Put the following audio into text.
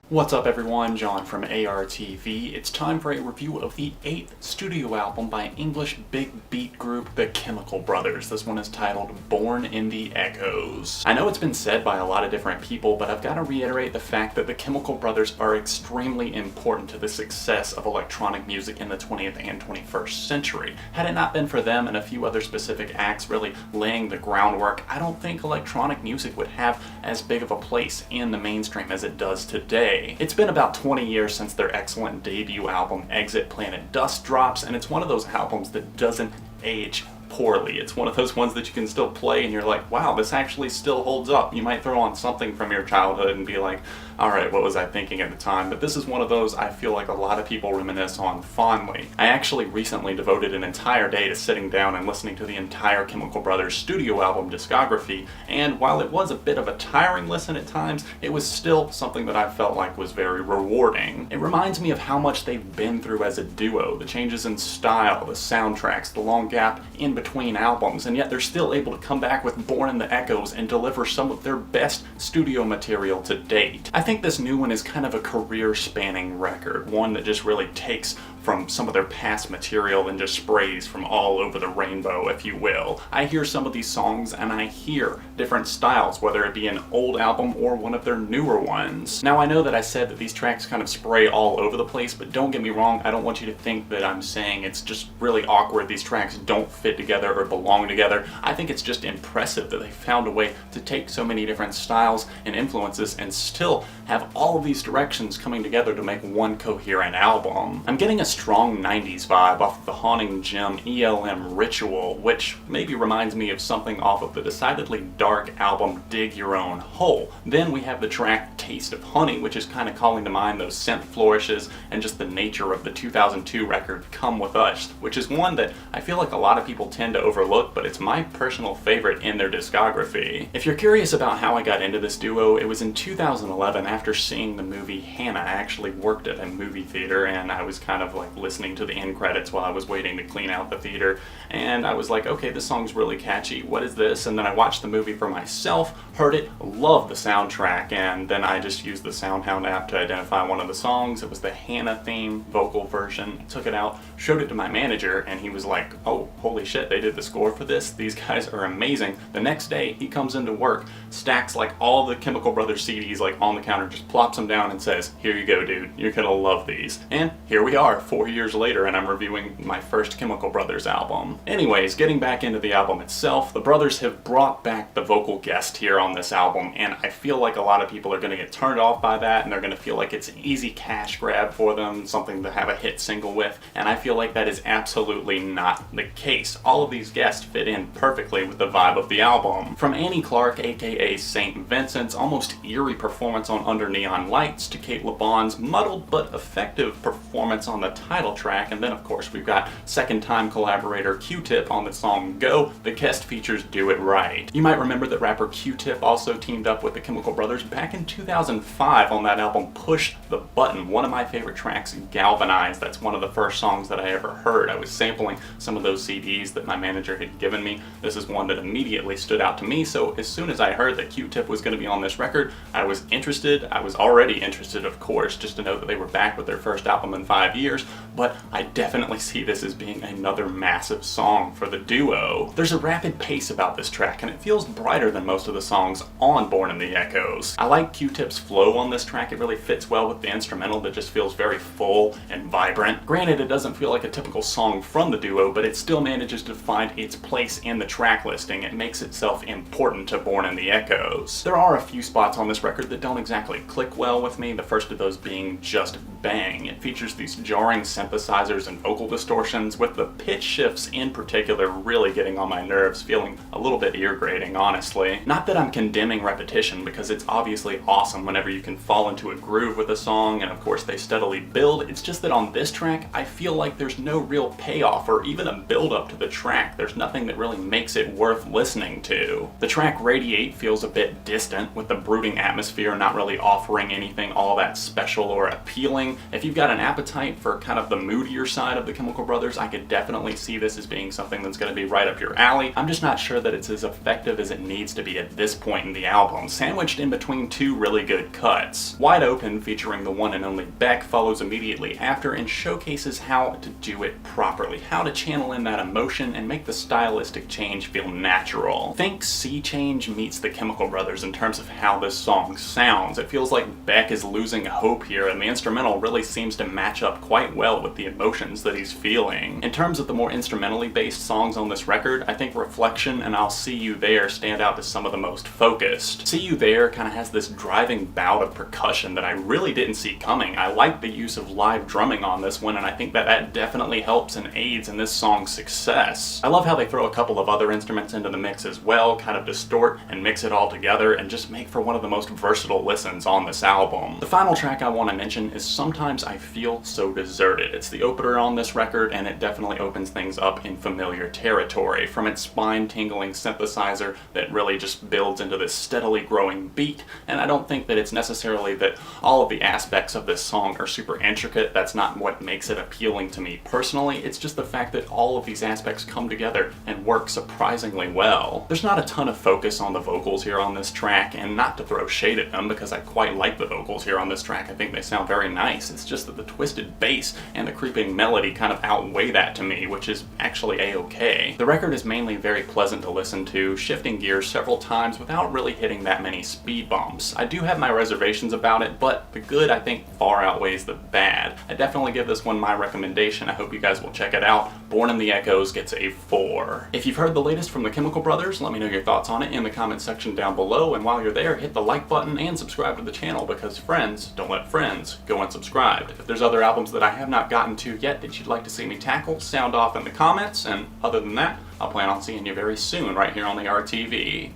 What's up everyone, John from ARTV. It's time for a review of the 8th studio album by English big beat group The Chemical Brothers. This one is titled Born in the Echoes. I know it's been said by a lot of different people, but I've got to reiterate the fact that The Chemical Brothers are extremely important to the success of electronic music in the 20th and 21st century. Had it not been for them and a few other specific acts really laying the groundwork, I don't think electronic music would have as big of a place in the mainstream as it does today. It's been about 20 years since their excellent debut album Exit Planet Dust drops, and it's one of those albums that doesn't age poorly. It's one of those ones that you can still play and you're like, wow, this actually still holds up. You might throw on something from your childhood and be like, alright, what was I thinking at the time? But this is one of those I feel like a lot of people reminisce on fondly. I actually recently devoted an entire day to sitting down and listening to the entire Chemical Brothers studio album discography, and while it was a bit of a tiring listen at times, it was still something that I felt like was very rewarding. It reminds me of how much they've been through as a duo, the changes in style, the soundtracks, the long gap in between albums, and yet they're still able to come back with Born in the Echoes and deliver some of their best studio material to date. I think this new one is kind of a career-spanning record, one that just really takes from some of their past material and just sprays from all over the rainbow, if you will. I hear some of these songs and I hear different styles, whether it be an old album or one of their newer ones. Now I know that I said that these tracks kind of spray all over the place, but don't get me wrong, I don't want you to think that I'm saying it's just really awkward, these tracks don't fit together or belong together. I think it's just impressive that they found a way to take so many different styles and influences and still have all of these directions coming together to make one coherent album. I'm getting a strong 90s vibe off of the Haunting Gem ELM Ritual, which maybe reminds me of something off of the decidedly dark album Dig Your Own Hole. Then we have the track Taste of Honey, which is kind of calling to mind those synth flourishes and just the nature of the 2002 record Come With Us, which is one that I feel like a lot of people tend to overlook, but it's my personal favorite in their discography. If you're curious about how I got into this duo, it was in 2011 after seeing the movie Hannah. I actually worked at a movie theater and I was kind of like listening to the end credits while I was waiting to clean out the theater, and I was like, okay, this song's really catchy, what is this? And then I watched the movie for myself, heard it, loved the soundtrack, and then I just used the SoundHound app to identify one of the songs. It was the Hannah theme vocal version. Took it out, showed it to my manager, and he was like, oh, holy shit, they did the score for this? These guys are amazing. The next day, he comes into work, stacks like all the Chemical Brothers CDs like on the counter, just plops them down and says, here you go, dude, you're gonna love these. And here we are, 4 years later, and I'm reviewing my first Chemical Brothers album. Anyways, getting back into the album itself, the brothers have brought back the vocal guest here on this album, and I feel like a lot of people are gonna get turned off by that, and they're gonna feel like it's an easy cash grab for them, something to have a hit single with, and I feel like that is absolutely not the case. All of these guests fit in perfectly with the vibe of the album. From Annie Clark, aka St. Vincent's almost eerie performance on Under Neon Lights, to Kate LeBon's muddled but effective performance on the title track, and then of course we've got second-time collaborator Q-Tip on the song Go. The guest features do it right. You might remember that rapper Q-Tip also teamed up with the Chemical Brothers back in 2005 on that album Push the Button, one of my favorite tracks, Galvanized. That's one of the first songs that I ever heard. I was sampling some of those CDs that my manager had given me. This is one that immediately stood out to me, so as soon as I heard that Q-Tip was going to be on this record, I was interested. I was already interested, of course, just to know that they were back with their first album in 5 years, but I definitely see this as being another massive song for the duo. There's a rapid pace about this track, and it feels brighter than most of the songs on Born in the Echoes. I like Q-Tip's flow on this track. It really fits well with the instrumental that just feels very full and vibrant. Granted, it doesn't feel like a typical song from the duo, but it still manages to find its place in the track listing. It makes itself important to Born in the Echoes. There are a few spots on this record that don't exactly click well with me, the first of those being Just Bang. It features these jarring synthesizers and vocal distortions, with the pitch shifts in particular really getting on my nerves, feeling a little bit ear grating, honestly. Not that I'm condemning repetition, because it's obviously awesome whenever you can fall into a groove with a song, and of course they steadily build. It's just that on this track, I feel like there's no real payoff or even a build up to the track. There's nothing that really makes it worth listening to. The track Radiate feels a bit distant, with the brooding atmosphere not really offering anything all that special or appealing. If you've got an appetite for kind kind of the moodier side of the Chemical Brothers, I could definitely see this as being something that's going to be right up your alley. I'm just not sure that it's as effective as it needs to be at this point in the album, sandwiched in between two really good cuts. Wide Open, featuring the one and only Beck, follows immediately after and showcases how to do it properly, how to channel in that emotion and make the stylistic change feel natural. Think Sea Change meets the Chemical Brothers in terms of how this song sounds. It feels like Beck is losing hope here, and the instrumental really seems to match up quite well with the emotions that he's feeling. In terms of the more instrumentally based songs on this record, I think Reflection and I'll See You There stand out as some of the most focused. See You There kind of has this driving bout of percussion that I really didn't see coming. I like the use of live drumming on this one, and I think that definitely helps and aids in this song's success. I love how they throw a couple of other instruments into the mix as well, kind of distort and mix it all together, and just make for one of the most versatile listens on this album. The final track I want to mention is Sometimes I Feel So Deserted. It's the opener on this record, and it definitely opens things up in familiar territory. From its spine-tingling synthesizer that really just builds into this steadily growing beat, and I don't think that it's necessarily that all of the aspects of this song are super intricate. That's not what makes it appealing to me personally. It's just the fact that all of these aspects come together and work surprisingly well. There's not a ton of focus on the vocals here on this track, and not to throw shade at them because I quite like the vocals here on this track. I think they sound very nice. It's just that the twisted bass and the creeping melody kind of outweigh that to me, which is actually a-okay. The record is mainly very pleasant to listen to, shifting gears several times without really hitting that many speed bumps. I do have my reservations about it, but the good I think far outweighs the bad. I definitely give this one my recommendation. I hope you guys will check it out. Born in the Echoes gets a 4. If you've heard the latest from the Chemical Brothers, let me know your thoughts on it in the comment section down below, and while you're there, hit the like button and subscribe to the channel, because friends don't let friends go unsubscribed. If there's other albums that I have not gotten to yet that you'd like to see me tackle, sound off in the comments, and other than that, I'll plan on seeing you very soon right here on the ARTV.